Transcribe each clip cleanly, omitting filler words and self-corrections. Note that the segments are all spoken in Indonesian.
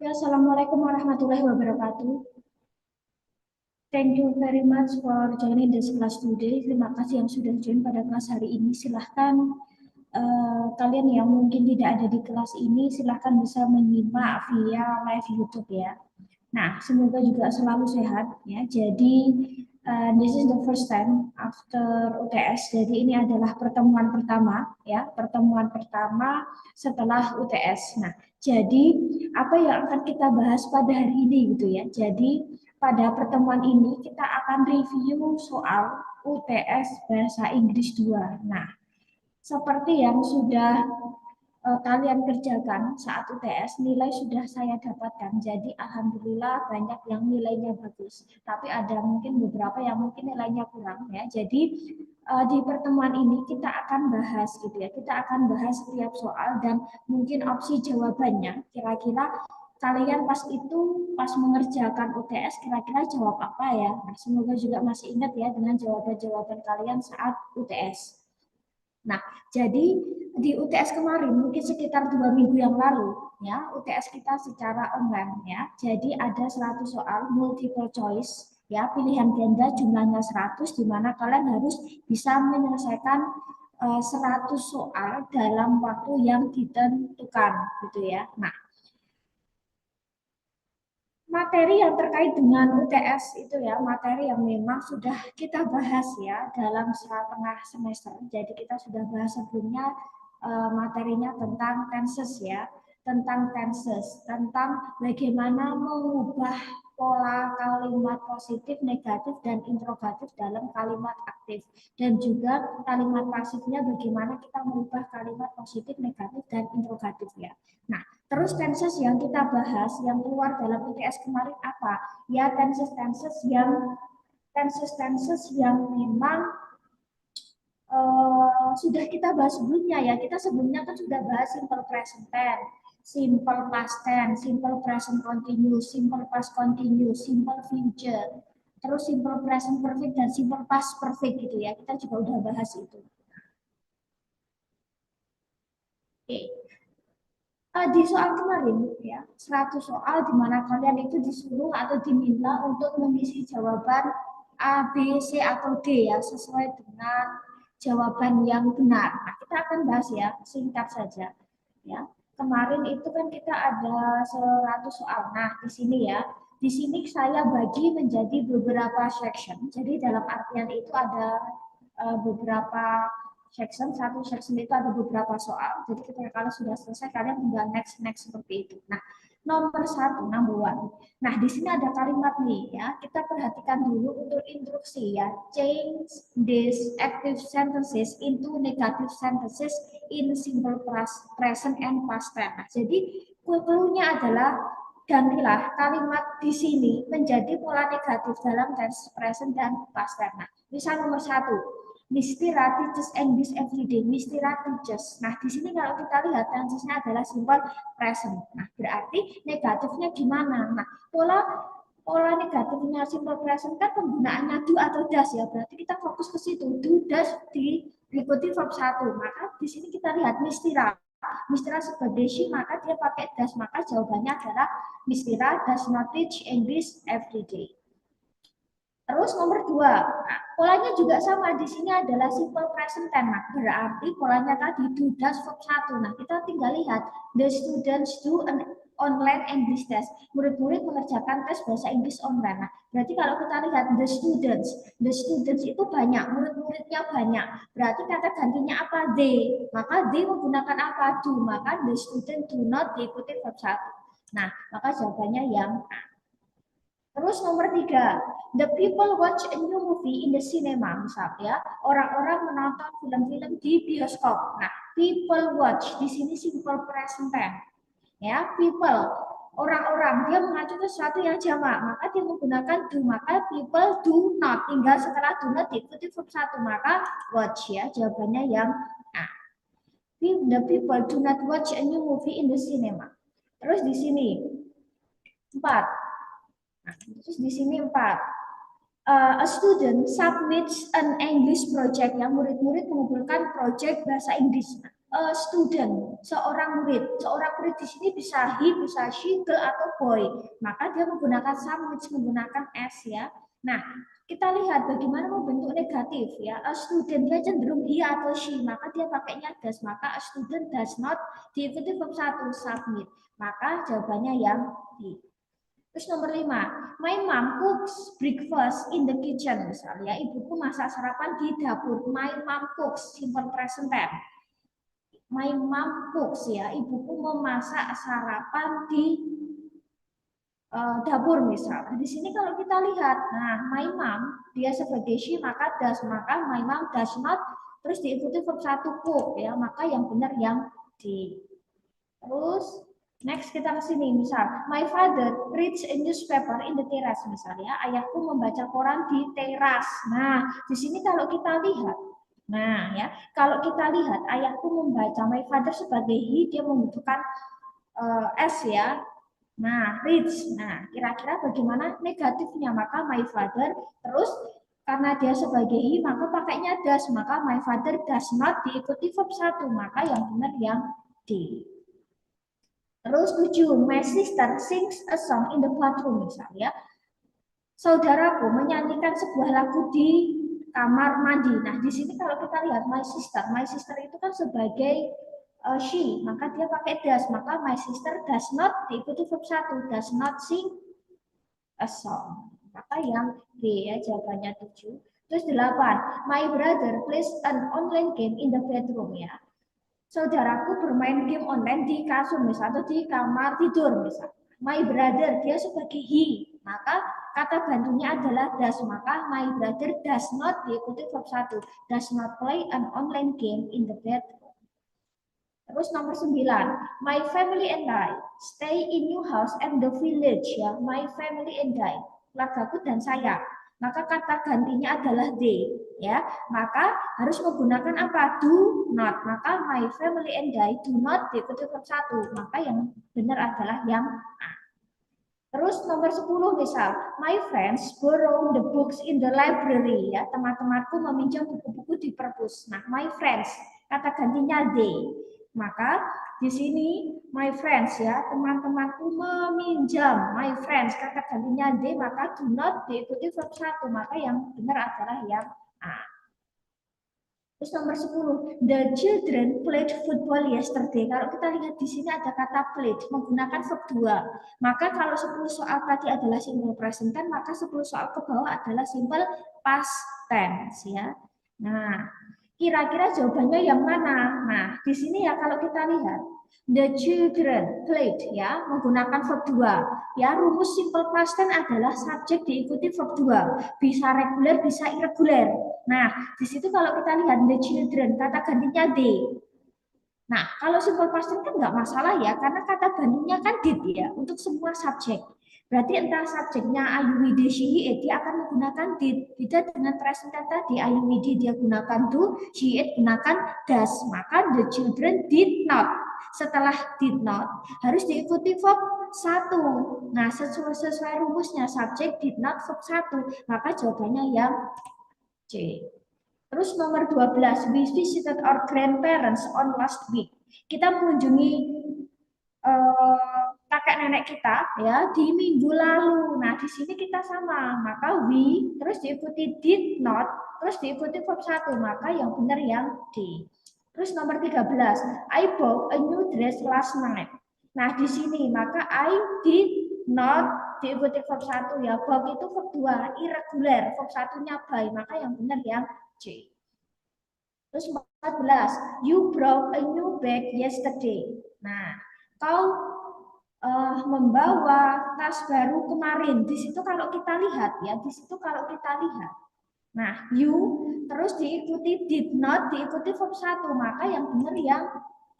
Ya, Assalamualaikum warahmatullahi wabarakatuh. Thank you very much for joining this class today. Terima kasih yang sudah join pada kelas hari ini. Silahkan kalian yang mungkin tidak ada di kelas ini, silahkan bisa menyimak via live YouTube ya. Nah, semoga juga selalu sehat ya. Jadi this is the first time after UTS. Jadi ini adalah pertemuan pertama ya, pertemuan pertama setelah UTS. Nah, jadi apa yang akan kita bahas pada hari ini gitu ya. Jadi pada pertemuan ini kita akan review soal UTS Bahasa Inggris 2. Nah, seperti yang sudah kalian kerjakan saat UTS, nilai sudah saya dapatkan. Jadi alhamdulillah banyak yang nilainya bagus. Tapi ada mungkin beberapa yang mungkin nilainya kurang ya. Jadi di pertemuan ini kita akan bahas gitu ya. Kita akan bahas setiap soal dan mungkin opsi jawabannya. Kira-kira kalian pas mengerjakan UTS kira-kira jawab apa ya? Nah, semoga juga masih ingat ya dengan jawaban-jawaban kalian saat UTS. Nah, jadi di UTS kemarin mungkin sekitar 2 minggu yang lalu ya UTS kita secara online ya. Jadi ada 100 soal multiple choice ya, pilihan ganda jumlahnya 100 di mana kalian harus bisa menyelesaikan 100 soal dalam waktu yang ditentukan gitu ya. Nah, materi yang terkait dengan UTS itu ya, materi yang memang sudah kita bahas ya dalam setengah semester. Jadi kita sudah bahas sebelumnya materinya tentang tenses ya, tentang tenses, tentang bagaimana mengubah pola kalimat positif, negatif, dan interrogatif dalam kalimat aktif. Dan juga kalimat pasifnya bagaimana kita merubah kalimat positif, negatif, dan interrogatif ya. Nah, terus tenses yang kita bahas yang keluar dalam UTS kemarin apa? Ya tenses yang memang sudah kita bahas sebelumnya ya. Kita sebelumnya kan sudah bahas simple present tense, simple past tense, simple present continuous, simple past continuous, simple future, terus simple present perfect dan simple past perfect gitu ya. Kita juga udah bahas itu. Oke. Di soal kemarin ya 100 soal di mana kalian itu disuruh atau diminta untuk mengisi jawaban A, B, C atau D ya sesuai dengan jawaban yang benar. Nah, kita akan bahas ya singkat saja ya. Kemarin itu kan kita ada 100 soal. Nah, di sini ya. Di sini saya bagi menjadi beberapa section. Jadi dalam artian itu ada beberapa satu section itu ada beberapa soal. Jadi ketika kalian sudah selesai, kalian tinggal next seperti itu. Nah, nomor satu, number one. Nah, di sini ada kalimat nih ya. Kita perhatikan dulu untuk instruksi ya. Change these active sentences into negative sentences in simple present and past tense. Nah, jadi clue-nya adalah gantilah kalimat di sini menjadi pola negatif dalam tense present dan past tense. Nah, misal nomor satu, Mistira teaches English every day. Mistira teaches. Nah, di sini kalau kita lihat tensesnya adalah simple present. Nah, berarti negatifnya gimana? Nah, pola negatifnya simple present kan penggunaannya do atau does ya. Berarti kita fokus ke situ. Do, does diikuti verb satu. Maka di sini kita lihat Mistira. Mistira sebagai she, maka dia pakai does. Maka jawabannya adalah Mistira does not teach English every day. Terus nomor dua, nah, polanya juga sama. Di sini adalah simple present tense. Nah, berarti polanya tadi do does verb satu. Nah, kita tinggal lihat the students do an online English test. Murid-murid mengerjakan tes bahasa Inggris online. Nah, berarti kalau kita lihat the students itu banyak, murid-muridnya banyak. Berarti kata gantinya apa? They. Maka they menggunakan apa? Do. Maka the student do not diikuti verb satu. Nah, maka jawabannya yang A. Terus nomor tiga, the people watch a new movie in the cinema, misalnya orang-orang menonton film-film di bioskop. Nah, people watch di sini simple present tense, ya people orang-orang dia mengacu ke sesuatu yang jamak, maka dia menggunakan do, maka people do not, tinggal setelah do not diikuti verb satu, maka watch ya jawabannya yang A. The people do not watch a new movie in the cinema. Terus di sini 4. Nah, terus di sini 4. A student submits an English project, yang murid-murid mengumpulkan project bahasa Inggris. Nah, a student, seorang murid. Seorang murid di sini bisa he, bisa she, girl atau boy. Maka dia menggunakan some which menggunakan s ya. Nah, kita lihat bagaimana membentuk negatif ya. A student dia cenderung he atau she, maka dia pakainya does. Maka a student does not diikuti verb 1 submit. Maka jawabannya yang D. Terus nomor 5, my mom cooks breakfast in the kitchen. Misalnya, ibuku masak sarapan di dapur. My mom cooks, simple present tense. My mom cooks ya, ibuku memasak sarapan di dapur misal. Di sini kalau kita lihat, nah my mom dia sebagai she maka does, maka my mom does not terus diikuti verb 1 cook ya, maka yang benar yang D. Terus next kita ke sini, misal my father reads a newspaper in the terrace, misalnya ayahku membaca koran di teras. Nah, di sini kalau kita lihat, nah ya, kalau kita lihat ayahku membaca, my father sebagai he dia membutuhkan s ya. Nah, reads. Nah, kira-kira bagaimana negatifnya? Maka my father terus karena dia sebagai he maka pakainya does, maka my father does not diikuti verb 1, maka yang benar yang D. Terus 7, my sister sings a song in the bathroom, misalnya. Saudaraku menyanyikan sebuah lagu di kamar mandi. Nah, di sini kalau kita lihat my sister itu kan sebagai she, maka dia pakai does, maka my sister does not diikuti verb 1, does not sing a song. Maka yang B ya, jawabannya 7. Terus 8, my brother plays an online game in the bedroom ya. Saudaraku bermain game online di kasur misal atau di kamar tidur misal. My brother dia sebagai he, maka kata bantunya adalah does, maka my brother does not diikuti verb 1, does not play an online game in the bedroom. Terus nomor 9, my family and I stay in new house at the village ya. My family and I, keluargaku dan saya. Maka kata gantinya adalah they ya, maka harus menggunakan apa? Do not. Maka my family and I do not diikuti verb 1, maka yang benar adalah yang A. Terus nomor 10 misal, my friends borrow the books in the library ya, teman-temanku meminjam buku-buku di perpus. Nah, my friends kata gantinya they, maka di sini my friends ya, teman-temanku meminjam. My friends kata gantinya they, maka do not diikuti verb 1, maka yang benar adalah yang A. Terus nomor 10, the children played football yesterday. Kalau kita lihat di sini ada kata played menggunakan verb 2. Maka kalau 10 soal tadi adalah simple present tense, maka 10 soal ke bawah adalah simple past tense ya. Nah, kira-kira jawabannya yang mana? Nah, di sini ya kalau kita lihat the children played ya menggunakan verb 2. Ya, rumus simple past tense adalah subjek diikuti verb 2. Bisa reguler, bisa irregular. Nah, di situ kalau kita lihat the children kata gantinya they. Nah, kalau simple past tense kan nggak masalah ya, karena kata bandingnya kan did ya untuk semua subjek. Berarti entah subjeknya I, we, they, she, it, dia akan menggunakan did. Beda dengan present tense tadi, I, we, they, dia gunakan do, she, it gunakan does. Maka the children did not. Setelah did not, harus diikuti verb 1. Nah, sesuai rumusnya, subjek did not verb 1. Maka jawabannya yang C. Terus nomor 12, we visited our grandparents on last week. Kita mengunjungi kakek nenek kita ya di minggu lalu. Nah, di sini kita sama, maka we terus diikuti did not, terus diikuti verb 1, maka yang benar yang D. Terus nomor 13, I bought a new dress last night. Nah, di sini maka I did not diikuti verb 1 ya. Bought itu verb 2, irregular, verb 1-nya buy, maka yang benar yang C. Terus 14, you brought a new bag yesterday. Nah, kau membawa tas baru kemarin. Di situ kalau kita lihat ya, di situ kalau kita lihat. Nah, you terus diikuti did not, diikuti verb 1, maka yang benar yang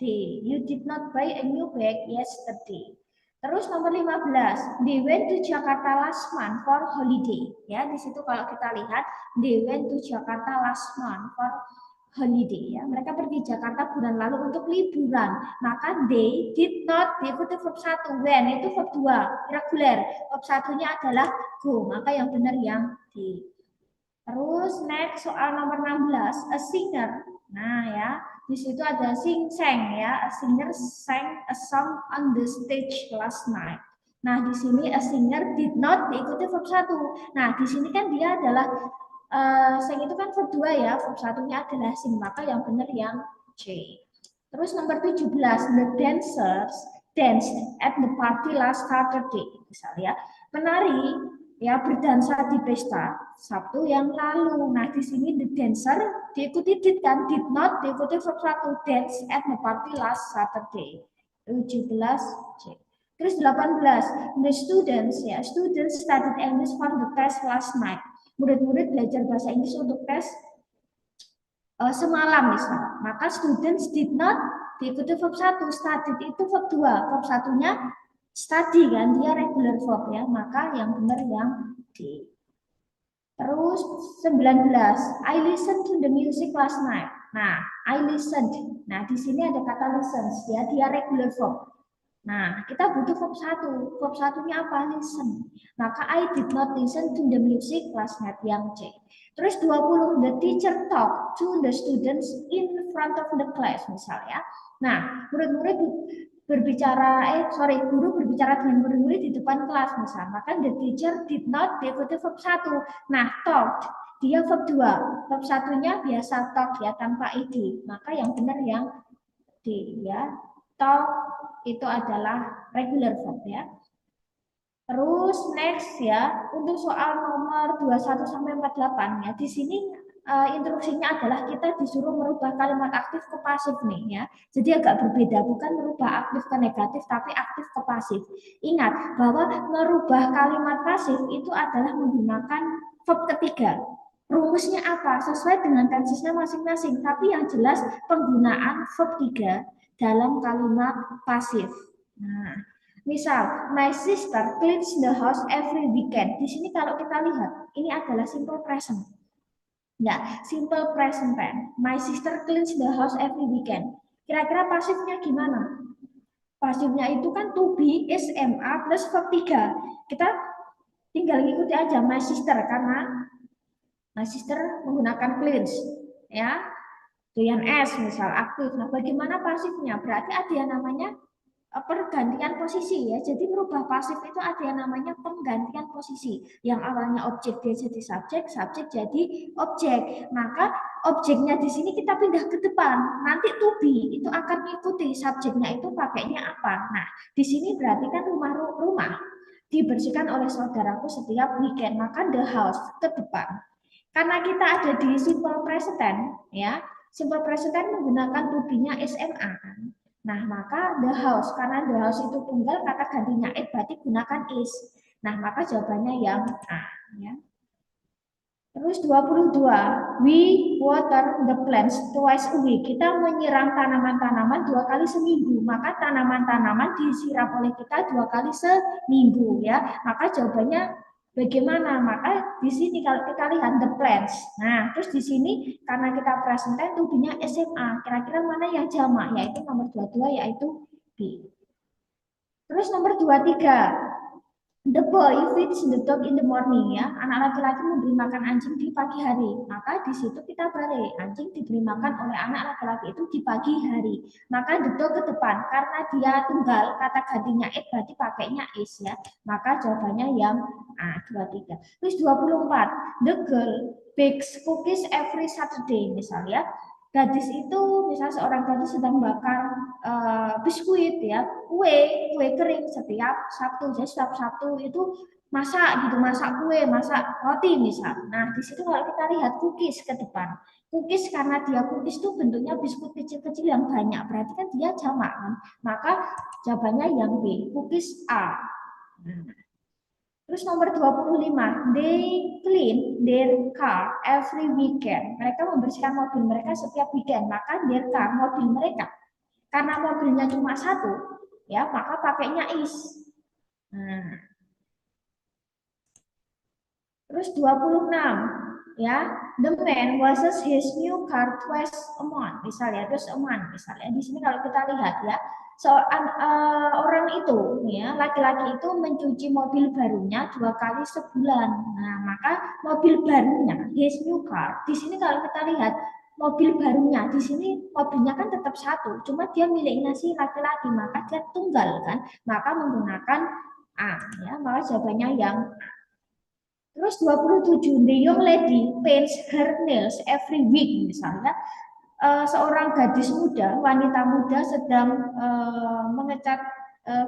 D. You did not buy a new bag yesterday. Terus nomor 15, they went to Jakarta last month for holiday. Ya, di situ kalau kita lihat, they went to Jakarta last month for holiday. Ya, mereka pergi Jakarta bulan lalu untuk liburan. Maka they did not diikuti verb 1. When itu verb 2, irregular. Verb 1-nya adalah go. Maka yang benar yang D. Terus next soal nomor 16, a singer. Nah ya, di situ ada sing-sang ya, a singer sang a song on the stage last night. Nah, di sini a singer did not diikuti verb 1. Nah, di sini kan dia adalah sing itu kan verb 2 ya, verb satunya adalah sing, maka yang benar yang C. Terus nomor 17, the dancers danced at the party last Saturday. Misalnya, penari ya berdansa di pesta Sabtu yang lalu. Nah, di sini the dancer diikuti did kan, did not diikuti verb 1, dance at the party last Saturday. 17 C. Terus 18, the students ya, students studied English for the test last night. Murid-murid belajar bahasa Inggris untuk tes semalam misalnya. Maka students did not diikuti verb 1, studied itu verb 2, verb satunya study kan, dia regular verb ya, maka yang benar yang D. Terus 19, I listened to the music last night. Nah, I listened. Nah, di sini ada kata listens ya, dia regular verb. Nah, kita butuh verb 1. Verb satunya apa? Listen. Maka I did not listen to the music last night yang C. Terus 20, the teacher talked to the students in front of the class misalnya. Nah, murid-murid guru berbicara dengan murid-murid di depan kelas misalnya. Maka the teacher did not diikuti verb 1. Nah, talked dia verb 2. Verb satunya biasa talk ya tanpa id. Maka yang benar yang D ya. Talk itu adalah regular verb ya. Terus next ya, untuk soal nomor 21 sampai 48 ya. Di sini instruksinya adalah kita disuruh merubah kalimat aktif ke pasif nih ya. Jadi agak berbeda, bukan merubah aktif ke negatif tapi aktif ke pasif. Ingat bahwa merubah kalimat pasif itu adalah menggunakan verb ketiga. Rumusnya apa? Sesuai dengan tensesnya masing-masing, tapi yang jelas penggunaan verb 3 dalam kalimat pasif. Nah, misal, my sister cleans the house every weekend. Di sini kalau kita lihat, ini adalah simple present. Ya, simple present tense. My sister cleans the house every weekend. Kira-kira pasifnya gimana? Pasifnya itu kan to be is ma plus verb 3. Kita tinggal ikuti aja my sister karena my sister menggunakan cleans. Ya, doyan S misal aktif. Nah, bagaimana pasifnya? Berarti ada yang namanya pergantian posisi ya. Jadi merubah pasif itu ada yang namanya penggantian posisi. Yang awalnya objek dia jadi subjek, subjek jadi objek. Maka objeknya di sini kita pindah ke depan. Nanti to be itu akan mengikuti subjeknya itu pakainya apa. Nah, di sini berarti kan rumah dibersihkan oleh saudaraku setiap weekend. Maka the house ke depan. Karena kita ada di simple present ya. Simple present menggunakan to be-nya SMA kan. Nah, maka the house, karena the house itu tunggal, kata gantinya it, berarti gunakan is. Nah, maka jawabannya yang A. Ya. Terus 22, we water the plants twice a week. Kita menyiram tanaman-tanaman 2 kali seminggu. Maka tanaman-tanaman disiram oleh kita 2 kali seminggu. Ya, maka jawabannya bagaimana? Maka di sini kalau kita lihat the plants. Nah, terus di sini karena kita present tense tubuhnya SMA. Kira-kira mana yang jamak? Yaitu nomor 22 yaitu B. Terus nomor 23. The boy feeds the dog in the morning ya. Anak laki-laki memberi makan anjing di pagi hari. Maka di situ kita balik. Anjing diberi makan oleh anak laki-laki itu di pagi hari. Maka the dog ke depan. Karena dia tunggal, kata gantinya it berarti pakainya is ya. Maka jawabannya yang A, 23. Terus 24. The girl bakes cookies every Saturday misalnya. Gadis itu misalnya seorang gadis sedang bakar biskuit ya, kue kering setiap Sabtu. Jadi setiap Sabtu itu masak kue, masak roti misal. Nah, di situ kalau kita lihat cookies ke depan. Cookies karena dia cookies itu bentuknya biskuit kecil-kecil yang banyak, berarti kan dia jamak kan. Maka jawabannya yang B, cookies A. Nah. Terus nomor 25, they clean their car every weekend. Mereka membersihkan mobil mereka setiap weekend. Maka their car, mobil mereka. Karena mobilnya cuma satu, ya maka pakainya is. Nah. Terus 26, ya, the man washes his new car twice a month, misalnya, terus a month, misalnya. Di sini kalau kita lihat ya, orang itu, ya, laki-laki itu mencuci mobil barunya 2 kali sebulan. Nah, maka mobil barunya, his new car. Di sini kalau kita lihat mobil barunya. Di sini mobilnya kan tetap satu, cuma dia miliknya si laki-laki, maka dia tunggal kan, maka menggunakan A ya, maka jawabannya yang. Terus 27, the young lady paints her nails every week misalnya. Seorang gadis muda, wanita muda sedang mengecat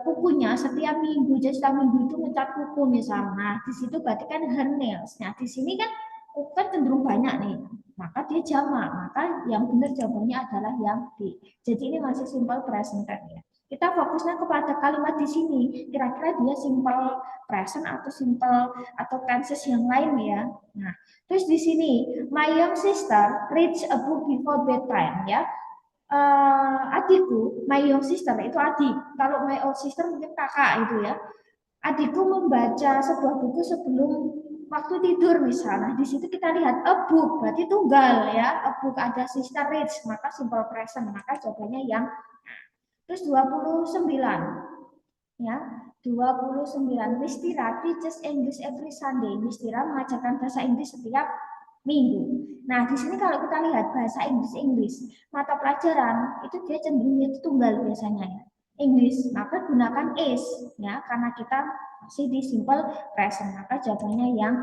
kukunya setiap minggu. Jadi setiap minggu itu mengecat kuku misalnya. Nah, di situ berarti kan her nails. Nah, di sini kan kuku kan cenderung banyak nih. Maka dia jamak. Maka yang benar jawabannya adalah yang B. Jadi ini masih simple present tense ya. Kita fokusnya kepada kalimat di sini. Kira-kira dia simple present atau simple atau tenses yang lain ya. Nah, terus di sini, my young sister reads a book before bedtime ya. Adikku, my young sister itu adik. Kalau my old sister mungkin kakak itu ya. Adikku membaca sebuah buku sebelum waktu tidur misalnya. Di situ kita lihat a book, berarti tunggal ya. A book ada sister reads, maka simple present. Maka jawabannya yang terus 29 ya. 29 Miss Tira teaches English every Sunday. Miss Tira mengajarkan bahasa Inggris setiap minggu. Nah, di sini kalau kita lihat bahasa Inggris, mata pelajaran itu dia cenderung itu tunggal biasanya ya. English, maka gunakan is ya karena kita masih di simple present, maka jawabannya yang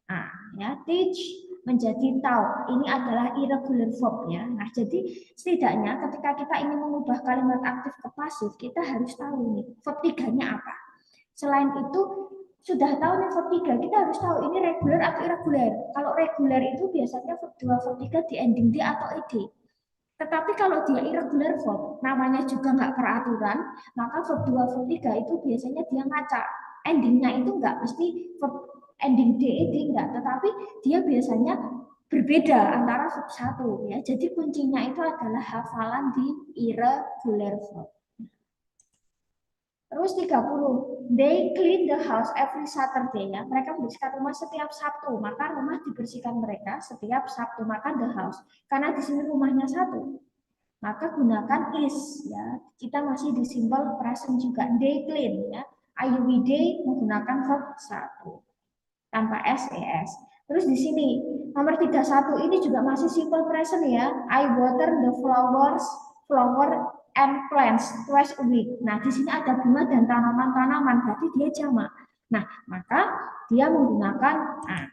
A ya. Teach menjadi tahu. Ini adalah irregular verb ya. Nah, jadi setidaknya ketika kita ingin mengubah kalimat aktif ke pasif, kita harus tahu nih verb tiganya apa. Selain itu, sudah tahu nih verb 3, kita harus tahu ini regular atau irregular. Kalau regular itu biasanya verb 2, verb 3 di ending D atau ed. Tetapi kalau dia irregular verb, namanya juga nggak peraturan, maka verb 2, verb 3 itu biasanya dia ngacak. Endingnya itu nggak mesti verb ending D, ed, nggak. Tetapi dia biasanya berbeda antara verb 1. Ya. Jadi kuncinya itu adalah hafalan di irregular verb. Terus 30, they clean the house every Saturday ya. Mereka membersihkan rumah setiap Sabtu, maka rumah dibersihkan mereka setiap Sabtu, maka the house. Karena di sini rumahnya satu, maka gunakan is ya. Kita masih di simple present juga. They clean ya. They menggunakan verb satu tanpa s. Terus di sini nomor 31 ini juga masih simple present ya. I water the flower and plants twice a week. Nah, di sini ada bunga dan tanaman-tanaman, berarti dia jamak. Nah, maka dia menggunakan A.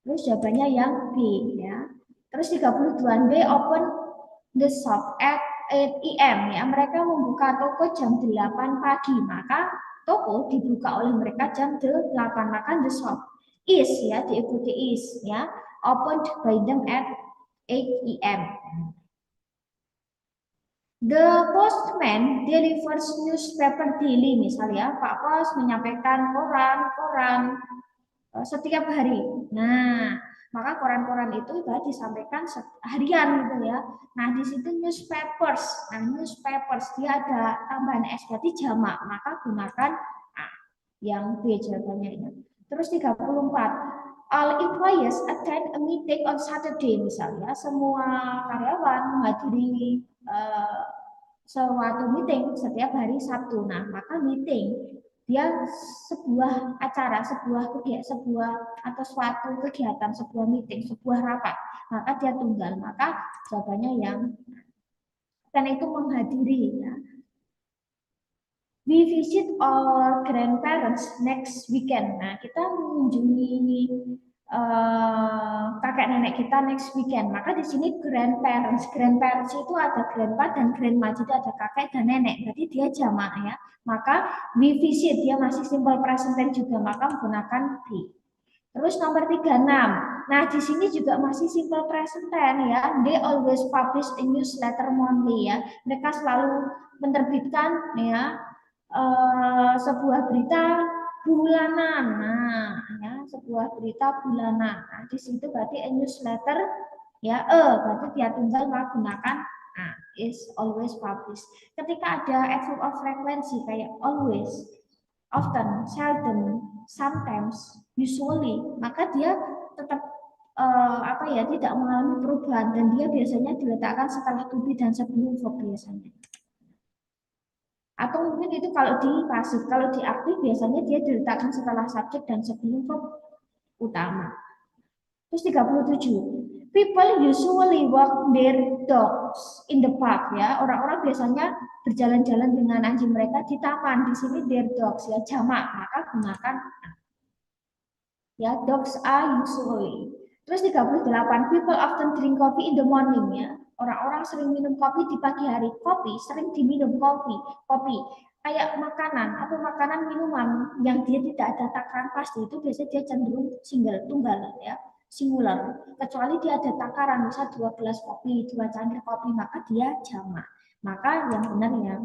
Terus jawabannya yang B ya. Terus 32, they open the shop at 8 AM ya. Mereka membuka toko jam 8 pagi, maka toko dibuka oleh mereka jam 8, maka the shop is ya, diikuti is ya, opened by them at 8 AM. The postman delivers newspaper daily misalnya, Pak Pos menyampaikan koran setiap hari. Nah, maka koran-koran itu juga disampaikan harian gitu ya. Nah, di situ newspapers. Nah, newspapers dia ada tambahan s berarti jamak, maka gunakan A. Yang B jawabannya ini. Terus 34. All employees attend a meeting on Saturday misalnya, semua karyawan menghadiri suatu meeting setiap hari Sabtu. Nah, maka meeting dia sebuah acara, sebuah atau suatu kegiatan, sebuah meeting, sebuah rapat. Maka dia tunggal. Maka jawabannya yang dan itu menghadiri ya. We visit our grandparents next weekend. Nah, kita mengunjungi kakek nenek kita next weekend. Maka di sini grandparents, grandparents itu ada grandpa dan grandma, jadi ada kakek dan nenek. Berarti dia jamak ya. Maka we visit dia masih simple present tense juga, maka menggunakan be. Terus nomor 36. Nah, di sini juga masih simple present tense ya. They always publish a newsletter monthly ya. Mereka selalu menerbitkan ya sebuah berita bulanan. Nah, ya, sebuah berita bulanan. Nah, di situ berarti a newsletter ya, berarti dia tinggal menggunakan is always published. Ketika ada adverb of frequency kayak always, often, seldom, sometimes, usually, maka dia tetap tidak mengalami perubahan dan dia biasanya diletakkan setelah to be dan sebelum verb biasanya. Atau mungkin itu kalau di pasif, kalau di aktif biasanya dia diletakkan setelah subjek dan sebelum verb utama. Terus 37. People usually walk their dogs in the park ya. Orang-orang biasanya berjalan-jalan dengan anjing mereka di taman. Di sini their dogs ya jamak. Maka gunakan ya dogs are usually. Terus 38. People often drink coffee in the morning ya. Orang-orang sering minum kopi di pagi hari. Kopi sering diminum kopi kayak makanan atau makanan minuman yang dia tidak ada takaran pasti itu biasanya dia cenderung single tunggal ya singular kecuali dia ada takaran misal 2 gelas kopi 2 cangkir kopi maka dia jamak maka yang benar yang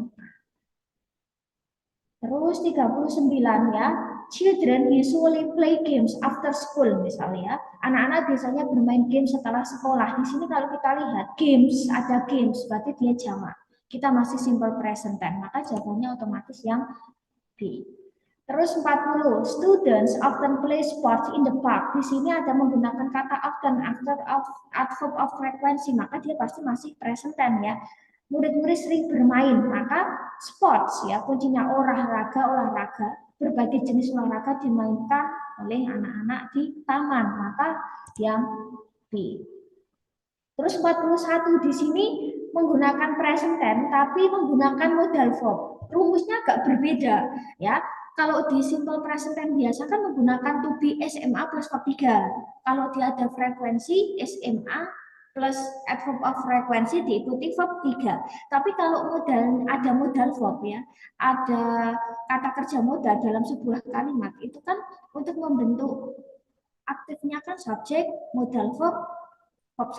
terus 39 ya children usually play games after school misalnya anak-anak biasanya bermain game setelah sekolah di sini kalau kita lihat games ada games berarti dia jamak kita masih simple present tense maka jawabannya otomatis yang B. Terus 40, students often play sports in the park. Di sini ada menggunakan kata often after adverb of frequency, maka dia pasti masih present tense ya. Murid-murid sering bermain, maka sports ya kuncinya olahraga, berbagai jenis olahraga dimainkan oleh anak-anak di taman, maka yang B. Terus 41 di sini menggunakan present tense tapi menggunakan modal verb. Rumusnya agak berbeda ya. Kalau di simple present tense biasa kan menggunakan to be SMA plus verb 3. Kalau dia ada frekuensi SMA plus adverb of frekuensi diikuti verb 3. Tapi kalau ada modal verb ya, ada kata kerja modal dalam sebuah kalimat itu kan untuk membentuk aktifnya kan subjek modal verb 1.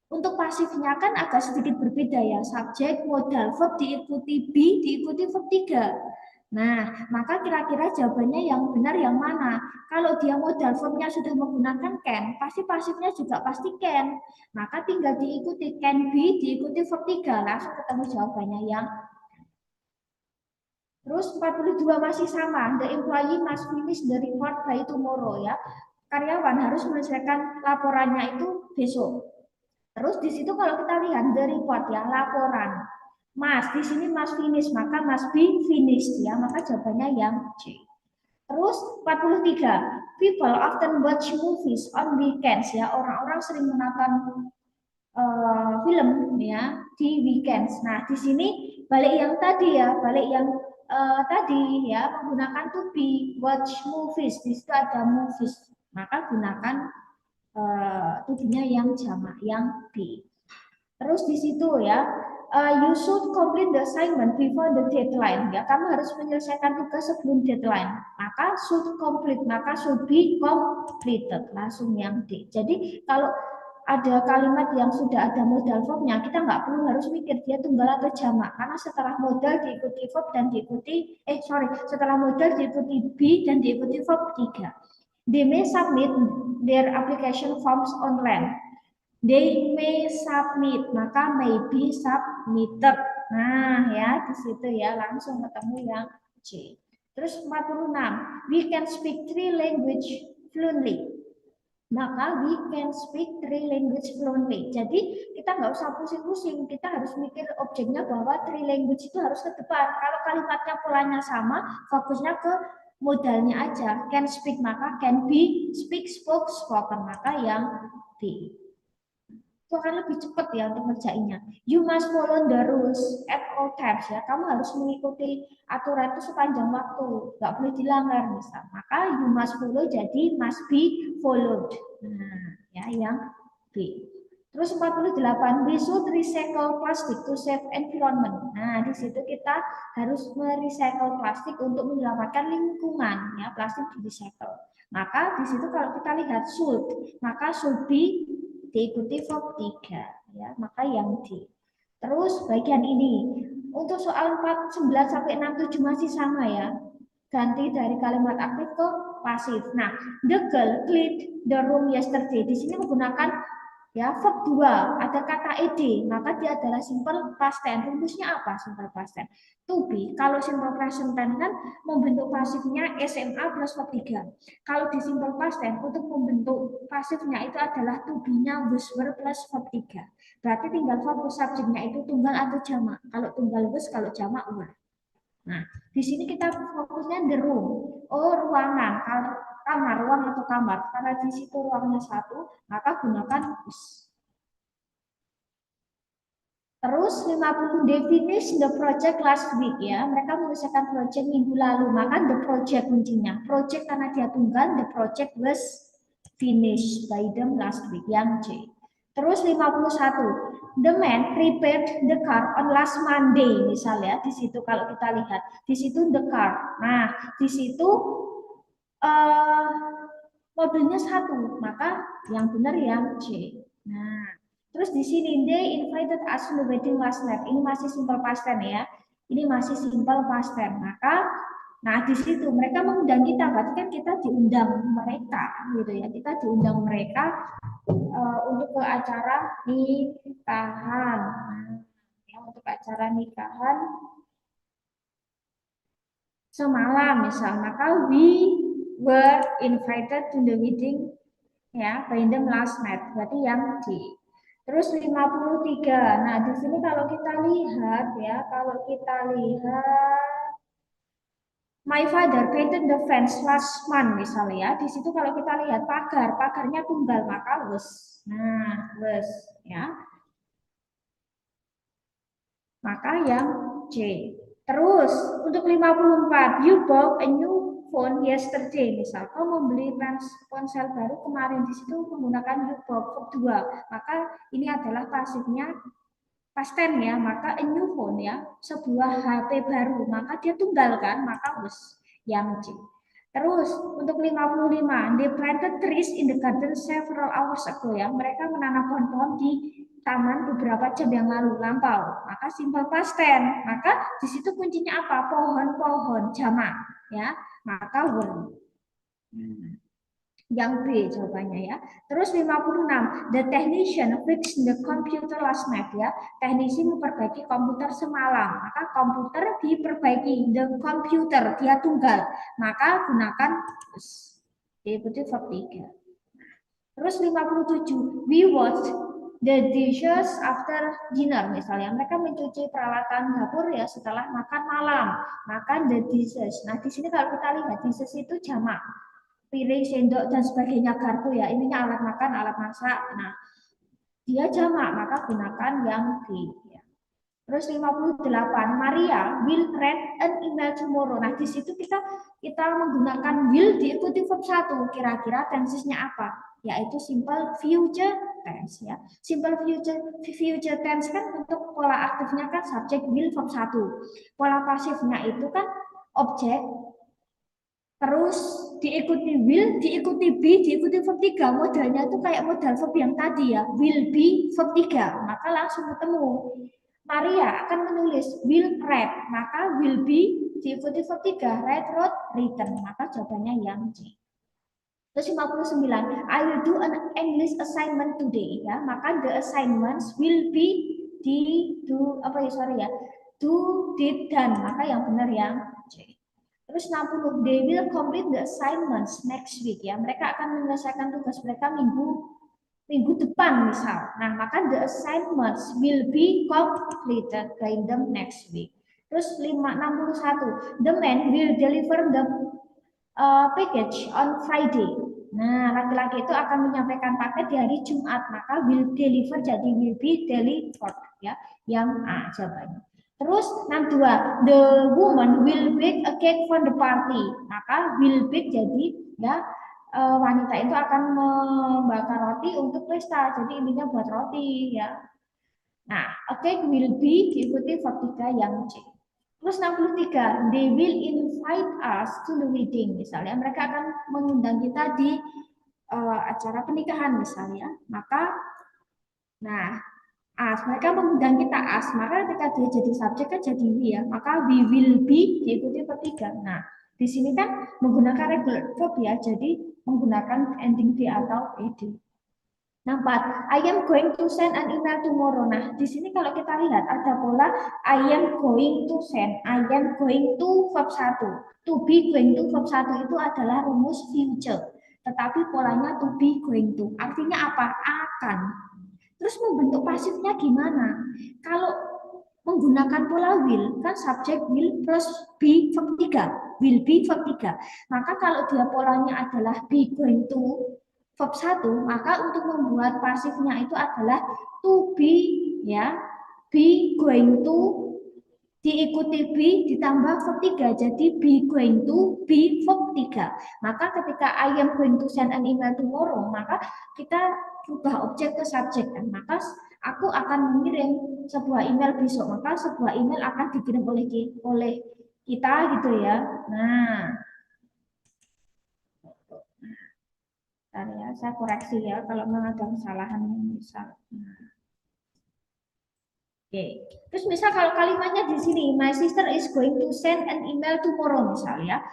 Untuk pasifnya kan agak sedikit berbeda ya, subjek, modal, verb diikuti be, diikuti verb 3. Nah, maka kira-kira jawabannya yang benar yang mana? Kalau dia modal verbnya sudah menggunakan can, pasti pasifnya juga pasti can. Maka tinggal diikuti can be, diikuti verb 3. Langsung ketemu jawabannya yang Terus 42 masih sama, the employee must finish the report by tomorrow ya. Karyawan harus menyelesaikan laporannya itu besok. Terus di situ kalau kita lihat the report ya, laporan. Mas, di sini must finish, maka must be finished ya, maka jawabannya yang C. Terus 43, people often watch movies on weekends ya, orang-orang sering menonton film ya di weekends. Nah, di sini balik yang tadi ya, balik yang tadi ya menggunakan to be watch movies. Di situ ada movies, maka gunakan tubuhnya yang jamak yang B. Terus di situ ya, you should complete the assignment before the deadline. Ya, kamu harus menyelesaikan tugas sebelum deadline. Maka should complete, maka should be completed. Langsung yang D. Jadi kalau ada kalimat yang sudah ada modal verbnya, kita nggak perlu harus mikir dia tunggal atau jamak. Karena setelah modal diikuti verb dan diikuti, setelah modal diikuti be dan diikuti verb 3. They may submit their application forms online. They may submit, maka may be submitted. Nah, ya di situ ya langsung ketemu yang C. Terus 46, we can speak 3 language fluently. Maka we can speak 3 language fluently. Jadi kita nggak usah pusing-pusing, kita harus mikir objeknya bahwa 3 language itu harus ke depan. Kalau kalimatnya polanya sama, fokusnya ke modalnya aja. Can speak maka can be, speak, spoke, spoken maka yang B. Itu akan lebih cepat ya untuk ngerjainnya. You must follow the rules at all times ya. Kamu harus mengikuti aturan itu sepanjang waktu, nggak boleh dilanggar misal. Maka you must follow jadi must be followed. Nah, ya yang B. Terus 48, we should recycle plastic to save environment. Nah, di situ kita harus merecycle plastik untuk menyelamatkan lingkungan ya, plastik di recycle. Maka di situ kalau kita lihat should, maka should be diikuti verb 3 ya, maka yang D. Terus bagian ini untuk soal 49 sampai 67 masih sama ya. Ganti dari kalimat aktif ke pasif. Nah, the girl cleaned the room yesterday. Di sini menggunakan ya verb 2, ada kata ed, maka dia adalah simple past tense. Rumusnya apa simple past tense? To be. Kalau simple present tense kan membentuk pasifnya SMA plus verb 3. Kalau di simple past tense untuk membentuk pasifnya itu adalah to be-nya was were plus verb 3. Berarti tinggal fokus subjeknya itu tunggal atau jamak. Kalau tunggal was, kalau jamak were. Nah, di sini kita fokusnya the room. Oh, ruangan. kamar, ruang atau kamar. Karena di situ ruangnya satu, maka gunakan was. Terus 50 they finish the project last week ya. Mereka menyelesaikan project minggu lalu. Maka the project kuncinya. Project karena dia tunggal, the project was finished by them last week yang C. Terus 51. The man prepared the car on last Monday misalnya. Di situ kalau kita lihat, di situ the car. Nah, di situ mobilnya satu, maka yang benar yang C. Nah, terus di sini they invited us to the wedding last night. Ini masih simple past tense ya. Ini masih simple past tense. Maka, nah di situ mereka mengundang kita. Berarti kan kita diundang mereka, gitu ya. Kita diundang mereka untuk ke acara nikahan. Nah, ya, untuk acara nikahan semalam misal. Maka we were invited to the wedding ya by them last night. Berarti yang D. Terus 53. Nah, di sini kalau kita lihat ya, kalau kita lihat my father painted the fence last month misalnya ya. Di situ kalau kita lihat pagarnya tunggal maka was. Nah, was ya. Maka yang C. Terus untuk 54, you bought a new phone yesterday. Misal kau membeli ponsel baru kemarin, di situ menggunakan you bought verb 2. Maka ini adalah pasifnya past tense ya. Maka a new phone ya, sebuah HP baru, maka dia tunggal kan, maka was yang C. Terus untuk 55, they planted trees in the garden several hours ago ya. Mereka menanam pohon-pohon di taman beberapa jam yang lalu lampau. Maka simple past tense. Maka di situ kuncinya apa? Pohon-pohon jamak ya. Maka were. Yang B jawabannya ya. Terus 56, the technician fixed the computer last night ya. Teknisi memperbaiki komputer semalam. Maka komputer diperbaiki, the computer dia tunggal. Maka gunakan diikuti verb 3. Terus 57, we watched the dishes after dinner misalnya. Mereka mencuci peralatan dapur ya setelah makan malam. Makan the dishes. Nah, di sini kalau kita lihat dishes itu jamak. Piring, sendok dan sebagainya garpu ya. Ininya alat makan, alat masak. Nah, dia jamak, maka gunakan yang B ya. Terus 58, Maria will read an email tomorrow. Nah, di situ kita menggunakan will diikuti verb 1. Kira-kira tensesnya apa? Yaitu simple future tense ya. Simple future tense kan untuk pola aktifnya kan subjek will verb 1. Pola pasifnya itu kan objek terus diikuti will, diikuti be, diikuti verb 3. Modelnya itu kayak modal verb yang tadi ya, will be verb 3. Maka langsung ketemu. Maria akan menulis will read, maka will be diikuti verb 3, read, wrote, written. Maka jawabannya yang C. Terus 59, I will do an English assignment today ya. Maka the assignments will be do did, done. Maka yang benar yang C. Terus 60, they will complete the assignments next week ya. Mereka akan menyelesaikan tugas mereka minggu depan misal. Nah, maka the assignments will be completed by them next week. Terus 61, the man will deliver the package on Friday. Nah, laki-laki itu akan menyampaikan paket di hari Jumat, maka will deliver jadi will be delivered ya. Yang A jawabannya. Terus 62, the woman will bake a cake for the party. Maka will bake jadi ya wanita itu akan membakar roti untuk pesta. Jadi intinya buat roti ya. Nah, a cake will be diikuti verb 3 yang C. Terus 63, they will invite us to the wedding. Misalnya mereka akan mengundang kita di acara pernikahan misalnya. Maka nah as, mereka mengundang kita as, maka ketika dia jadi subjek kan jadi we ya, maka we will be diikuti verb 3. Nah, di sini kan menggunakan regular verb ya, jadi menggunakan ending D atau ed. Nah, 4, I am going to send an email tomorrow. Nah, di sini kalau kita lihat ada pola I am going to send, I am going to verb 1. To be going to verb 1 itu adalah rumus future. Tetapi polanya to be going to. Artinya apa? Akan. Terus membentuk pasifnya gimana? Kalau menggunakan pola will, kan subjek will plus be verb 3. will be verb 3. Maka kalau dia polanya adalah be going to verb 1, maka untuk membuat pasifnya itu adalah to be, ya, be going to diikuti be ditambah verb 3, jadi be going to be verb 3. Maka ketika I am going to send an email tomorrow, maka kita ubah objek ke subjek kan. Maka aku akan mengirim sebuah email besok, maka sebuah email akan dikirim oleh kita gitu ya. Nah, bentar ya, saya koreksi ya kalau memang ada kesalahan misal. Nah. Oke. Terus misal kalau kalimatnya di sini, my sister is going to send an email tomorrow misalnya.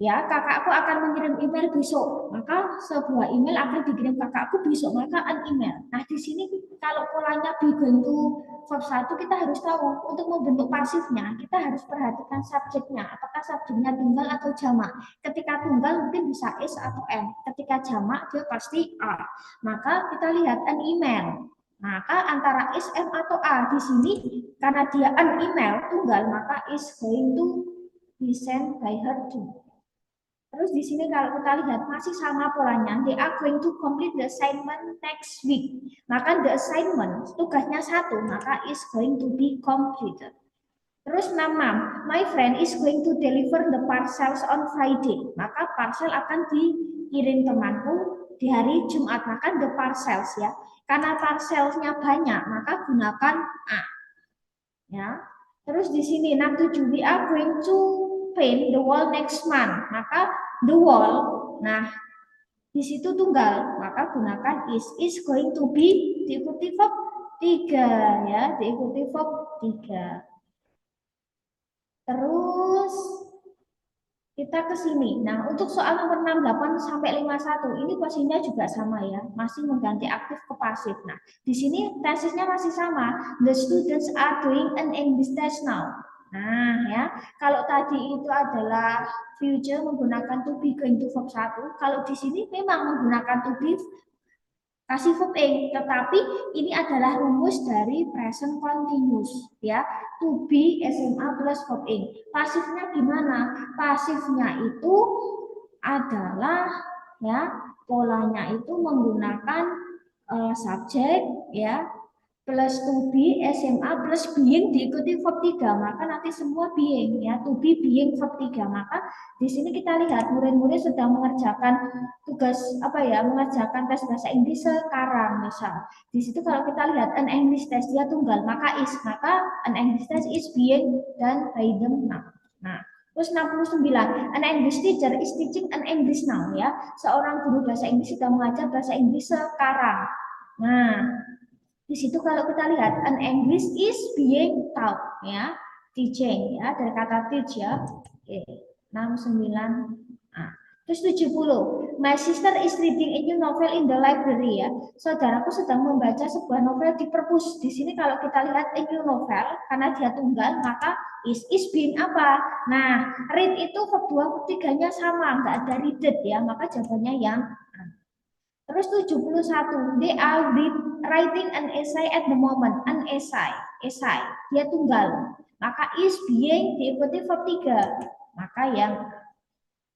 Ya, kakakku akan mengirim email besok. Maka sebuah email akan dikirim kakakku besok, maka an email. Nah, di sini kalau polanya be going to verb 1, kita harus tahu untuk membentuk pasifnya, kita harus perhatikan subjeknya. Apakah subjeknya tunggal atau jamak? Ketika tunggal mungkin bisa is atau n. Ketika jamak dia pasti are. Maka kita lihat an email. Maka antara is, m atau a di sini karena dia an email tunggal, maka is going to be sent by her too. Terus di sini kalau kita lihat masih sama polanya, they are going to complete the assignment next week. Maka the assignment tugasnya 1, maka is going to be completed. Terus 6, my friend is going to deliver the parcels on Friday. Maka parcel akan dikirim temanku di hari Jumat. Maka the parcels ya. Karena parcelnya banyak, maka gunakan a. Ya. Terus di sini 6, 7, we are going to paint the wall next month. Maka the wall, nah di situ tunggal, maka gunakan is going to be diikuti verb 3 ya, diikuti verb 3. Terus kita ke sini. Nah, untuk soal nomor 68 sampai 51 ini posisinya juga sama ya, masih mengganti aktif ke pasif. Nah, di sini tesisnya masih sama. The students are doing an English test now. Nah, ya, kalau tadi itu adalah future menggunakan to be going to verb 1, kalau di sini memang menggunakan to be kasih verb ing, tetapi ini adalah rumus dari present continuous ya, to be SMA plus verb ing. Pasifnya gimana? Pasifnya itu adalah ya polanya itu menggunakan subjek ya plus to be SMA plus being diikuti verb 3, maka nanti semua being ya, to be being verb 3. Maka di sini kita lihat murid-murid sedang mengerjakan tugas mengerjakan tes bahasa Inggris sekarang misal. Di situ kalau kita lihat an English test dia tunggal, maka an English test is being done by them now. Nah, terus 69, an English teacher is teaching an English now ya. Seorang guru bahasa Inggris sedang mengajar bahasa Inggris sekarang. Nah, di situ kalau kita lihat an English is being taught ya, teaching ya, dari kata teach ya. Oke, 69. Nah, terus 70. My sister is reading a new novel in the library ya. Saudaraku sedang membaca sebuah novel di perpus. Di sini kalau kita lihat a new novel karena dia tunggal, maka is being apa? Nah, read itu verb 2 verb 3-nya sama, enggak ada readed ya, maka jawabannya yang A. Terus 71, they are writing an essay at the moment. An essay, dia tunggal. Maka is being diikuti verb 3. Maka yang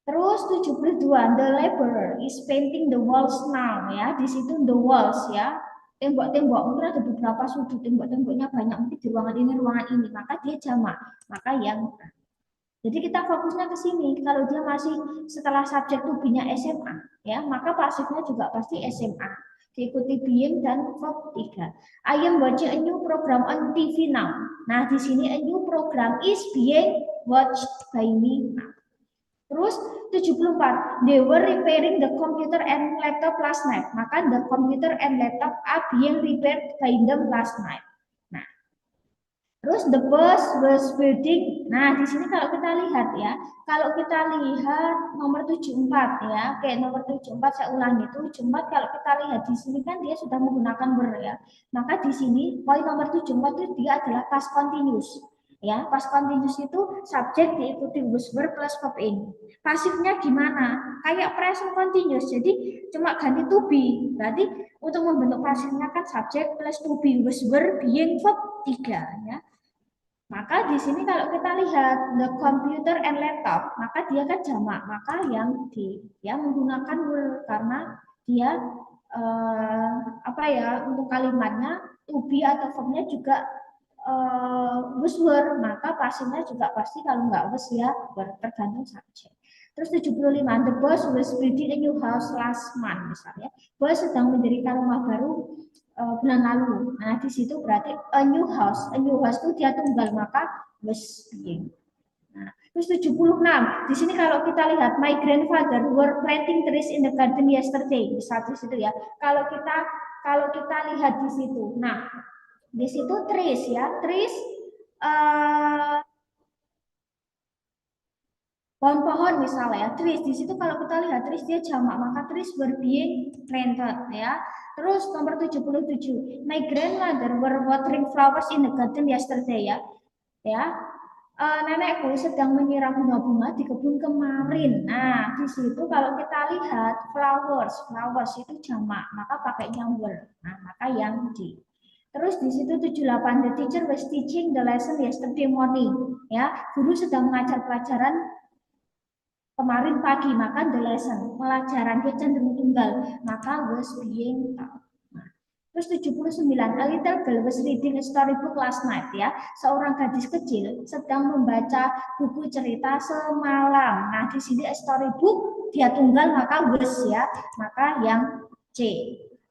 terus 72, the laborer is painting the walls now ya. Di situ the walls ya. Tembok-tembok mungkin ada beberapa sudut, tembok-temboknya banyak mungkin di ruangan ini, maka dia jamak. Maka yang jadi kita fokusnya ke sini. Kalau dia masih setelah subjek to be-nya SMA, ya, maka pasifnya juga pasti SMA. Diikuti being dan verb 3. I am watching a new program on TV now. Nah, di sini a new program is being watched by me now. Terus 74, they were repairing the computer and laptop last night. Maka the computer and laptop are being repaired by them last night. Terus the bus was building. Nah, di sini kalau kita lihat ya, kalau kita lihat nomor 74 ya. Oke, nomor 74 saya ulangi, 74 kalau kita lihat di sini kan dia sudah menggunakan were ya. Maka di sini poin nomor 74 itu dia adalah past continuous. Ya, past continuous itu subjek diikuti was were plus verb ing. Pasifnya gimana? Kayak present continuous. Jadi cuma ganti to be. Berarti untuk membentuk pasifnya kan subjek plus to be was were being verb 3 ya. Maka di sini kalau kita lihat the computer and laptop, maka dia kan jamak, maka yang di ya menggunakan were karena dia apa ya untuk kalimatnya to be atau verbnya juga was were, maka pasifnya juga pasti kalau nggak was ya were, tergantung subjek. Terus 75, the boss was building a new house last month misalnya. Bos sedang mendirikan rumah baru bulan lalu. Nah, di situ berarti a new house. A new house itu dia tunggal, maka was being. Nah, terus 76. Di sini kalau kita lihat my grandfather were planting trees in the garden yesterday. Di satu situ ya. Kalau kita lihat di situ. Nah, di situ trees ya. Trees uh, pohon-pohon misalnya ya, trees di situ kalau kita lihat trees dia jamak, maka trees were being planted ya. Terus nomor 77, my grandmother were watering flowers in the garden yesterday ya. Ya, nenekku sedang menyiram bunga-bunga di kebun kemarin. Nah, di situ kalau kita lihat flowers itu jamak, maka pakainya were. Nah, maka yang di. Terus di situ 78, the teacher was teaching the lesson yesterday morning. Ya, guru sedang mengajar pelajaran kemarin pagi, maka the lesson, pelajaran dia cenderung tunggal, maka was being taught. Nah, terus 79, a little girl was reading a storybook last night ya. Seorang gadis kecil sedang membaca buku cerita semalam. Nah, di sini a storybook dia tunggal maka was ya, maka yang C.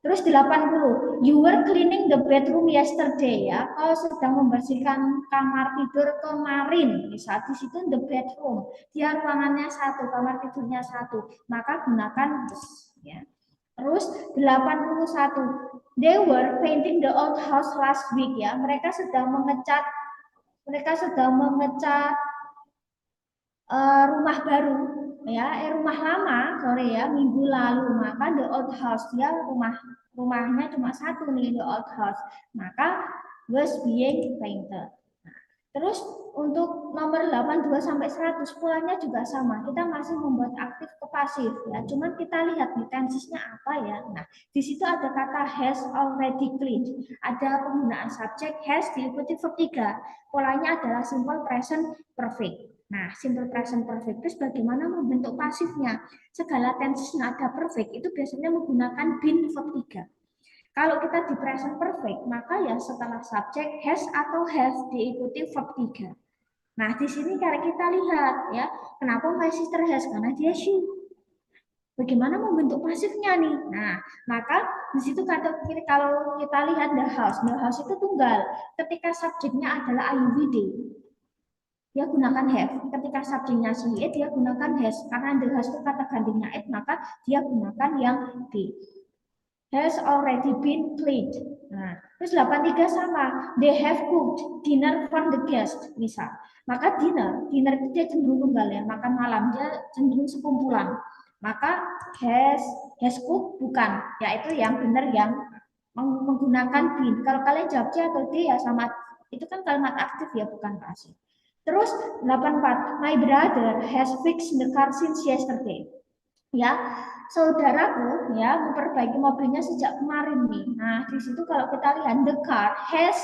Terus 80, you were cleaning the bedroom yesterday ya. Kau sedang membersihkan kamar tidur kemarin. Bisa di situ the bedroom. Dia ruangannya satu, kamar tidurnya satu. Maka gunakan this ya. Terus 81, they were painting the old house last week ya. Mereka sedang mengecat rumah baru ya, rumah lama sore ya minggu lalu, maka the old house ya rumahnya cuma satu nih the old house, maka was being painted. Terus untuk nomor 82 sampai 100 polanya juga sama. Kita masih membuat aktif ke pasif ya. Cuman kita lihat nih tensesnya apa ya. Nah, di situ ada kata has already cleaned. Ada penggunaan subjek has diikuti verb 3. Polanya adalah simple present perfect. Nah, simple present perfect itu bagaimana membentuk pasifnya. Segala tensesnya ada perfect itu biasanya menggunakan been verb 3. Kalau kita di present perfect, maka ya setelah subjek has atau have diikuti verb 3. Nah, di sini kalau kita lihat ya, kenapa my sister has? Karena dia she. Bagaimana membentuk pasifnya nih? Nah, maka di situ kalau kita lihat the house itu tunggal. Ketika subjeknya adalah IUVD, dia gunakan have. Ketika subjeknya she it, dia gunakan has. Karena the house itu kata gantinya it, maka dia gunakan yang be. Has already been cleaned. Nah, terus 83 sama. They have cooked dinner for the guest, misal. Maka dinner itu dia cenderung tunggal ya, makan malam dia cenderung sekumpulan. Maka has cooked bukan, yaitu yang benar yang menggunakan been. Kalau kalian jawab C atau D ya sama, itu kan kalimat aktif ya, bukan pasif. Terus 84, my brother has fixed the car since yesterday. Ya, saudaraku ya memperbaiki mobilnya sejak kemarin nih. Nah, di situ kalau kita lihat the car has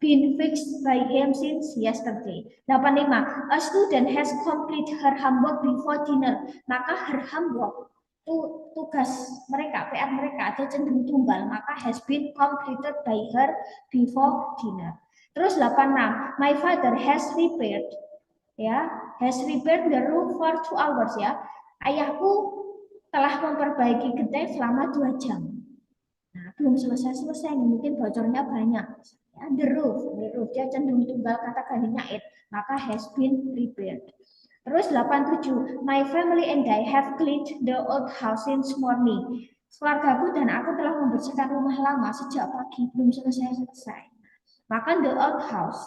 been fixed by him since yesterday. 85. A student has completed her homework before dinner. Maka her homework itu tugas mereka, PR mereka ada cenderung tunggal, maka has been completed by her before dinner. Terus 86. My father has repaired the roof for 2 hours ya. Ayahku telah memperbaiki genteng selama 2 jam. Nah, belum selesai mungkin bocornya banyak. Ya, the roof dia cenderung tunggal kata gantinya it, maka has been repaired. Terus 87, my family and I have cleaned the old house since morning. Keluargaku dan aku telah membersihkan rumah lama sejak pagi, belum selesai. Maka the old house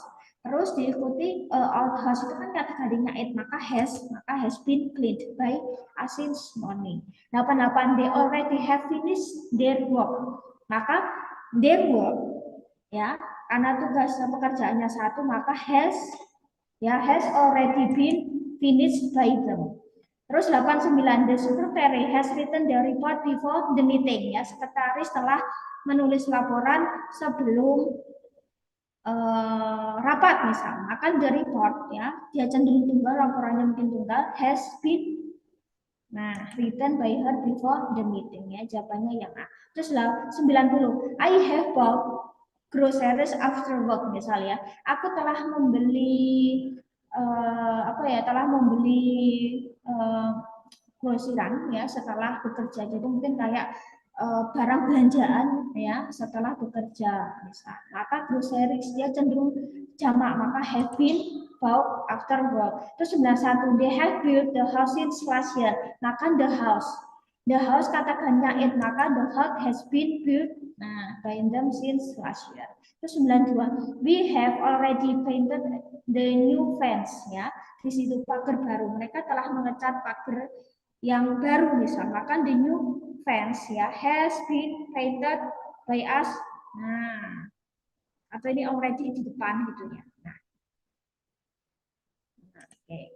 terus diikuti old house itu kan kata gantinya it, maka has been cleaned by since morning. 88, they already have finished their work. Maka their work ya, karena tugas pekerjaannya satu, maka has already been finished by them. Terus 89, the secretary has written the report before the meeting ya, sekretaris telah menulis laporan sebelum rapat misal, maka the report ya, dia cenderung tunggal, laporannya mungkin tunggal, has been written by her before the meeting ya, jawabannya yang A. Terus 90, I have bought groceries after work misalnya, aku telah membeli telah membeli grosiran ya setelah bekerja. Jadi mungkin kayak barang belanjaan ya setelah bekerja misal. Maka groceries dia cenderung jamak, maka have been bought after work. Terus 91, they have built the house since last year. Maka the house katakannya it, maka the house has been built by them since last year. Terus 92, we have already painted the new fence ya. Di situ pagar baru, mereka telah mengecat pagar yang baru misal, maka the new fence ya has been painted by us. Atau ini already di depan gitu ya. Oke.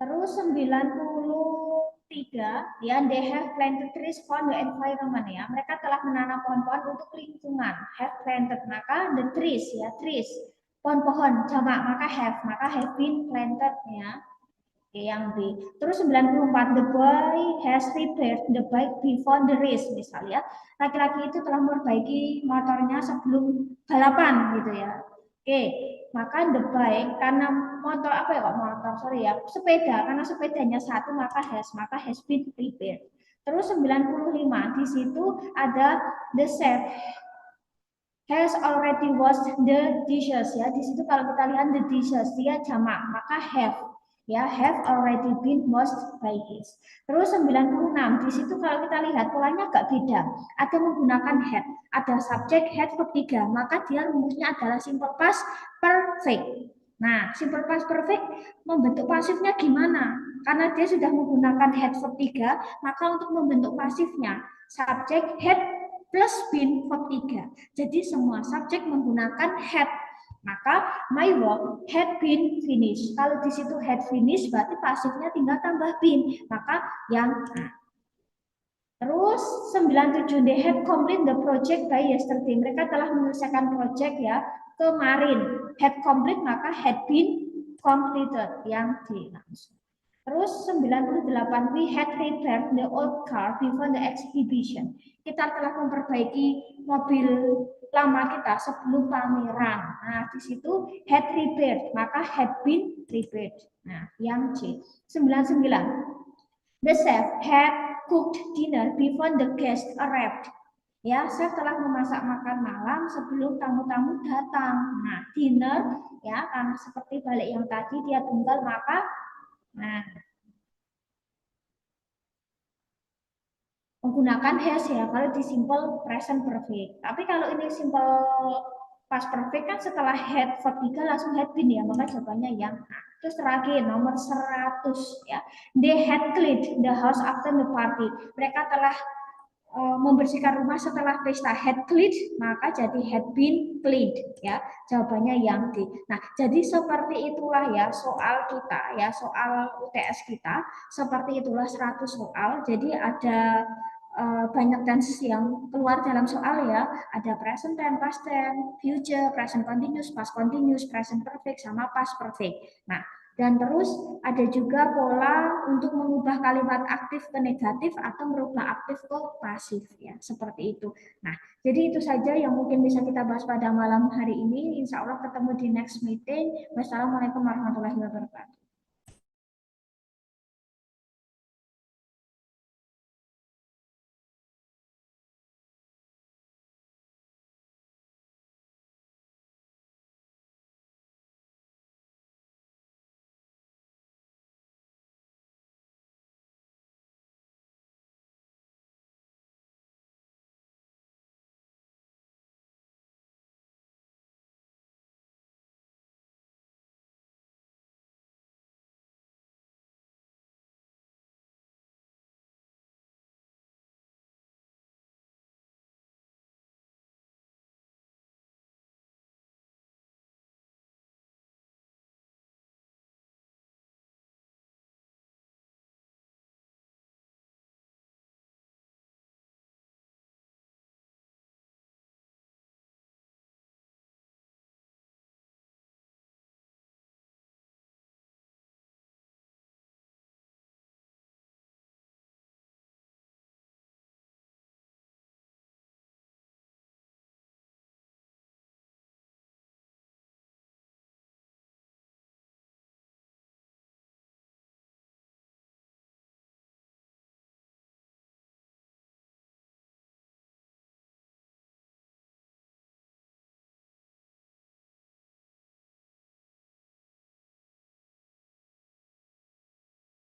Terus 93 ya, they have planted trees for the environment ya. Mereka telah menanam pohon-pohon untuk lingkungan. Have planted, maka the trees ya, trees. Pohon-pohon jamak, maka have been planted ya. Oke, yang B. Terus 94, the boy has repaired the bike before the race misalnya. Laki-laki itu telah memperbaiki motornya sebelum balapan gitu ya. Oke, maka the bike karena motor sepeda, karena sepedanya satu maka has been repaired. Terus 95, di situ ada the chef has already washed the dishes ya. Di situ kalau kita lihat the dishes dia jamak, maka have already been washed by his. Terus 96, di situ kalau kita lihat polanya agak beda. Ada menggunakan had, ada subjek had verb 3, maka dia rumusnya adalah simple past perfect. Nah, simple past perfect membentuk pasifnya gimana? Karena dia sudah menggunakan had verb 3, maka untuk membentuk pasifnya subjek had plus been verb 3. Jadi semua subjek menggunakan had. Maka my work had been finished. Kalau di situ had finished berarti pasifnya tinggal tambah been. Maka yang A. Terus 97, they had complete the project by yesterday. Mereka telah menyelesaikan project ya kemarin. Had complete maka had been completed. Yang D langsung. Terus 98, we had repaired the old car before the exhibition. Kita telah memperbaiki mobil lama kita sebelum pameran. Nah, di situ had repaired, maka had been repaired. Nah, yang C. 99, the chef had cooked dinner before the guests arrived. Ya, chef telah memasak makan malam sebelum tamu-tamu datang. Nah, dinner ya, karena seperti balik yang tadi dia tunggal maka menggunakan has ya kalau di simple present perfect. Tapi kalau ini simple past perfect kan setelah had verb 3 langsung had been ya, maka jawabannya yang A. Terus terakhir nomor 100 ya. They had cleaned the house after the party. Mereka telah membersihkan rumah setelah pesta. Had cleaned maka jadi had been cleaned ya. Jawabannya yang D. Nah, jadi seperti itulah ya soal kita ya, soal UTS kita. Seperti itulah 100 soal. Jadi ada banyak tense yang keluar dalam soal ya, ada present tense, past tense, future, present continuous, past continuous, present perfect, sama past perfect. Nah, dan terus ada juga pola untuk mengubah kalimat aktif ke negatif atau merubah aktif ke pasif ya, seperti itu. Nah, jadi itu saja yang mungkin bisa kita bahas pada malam hari ini. Insya Allah ketemu di next meeting. Wassalamualaikum warahmatullahi wabarakatuh.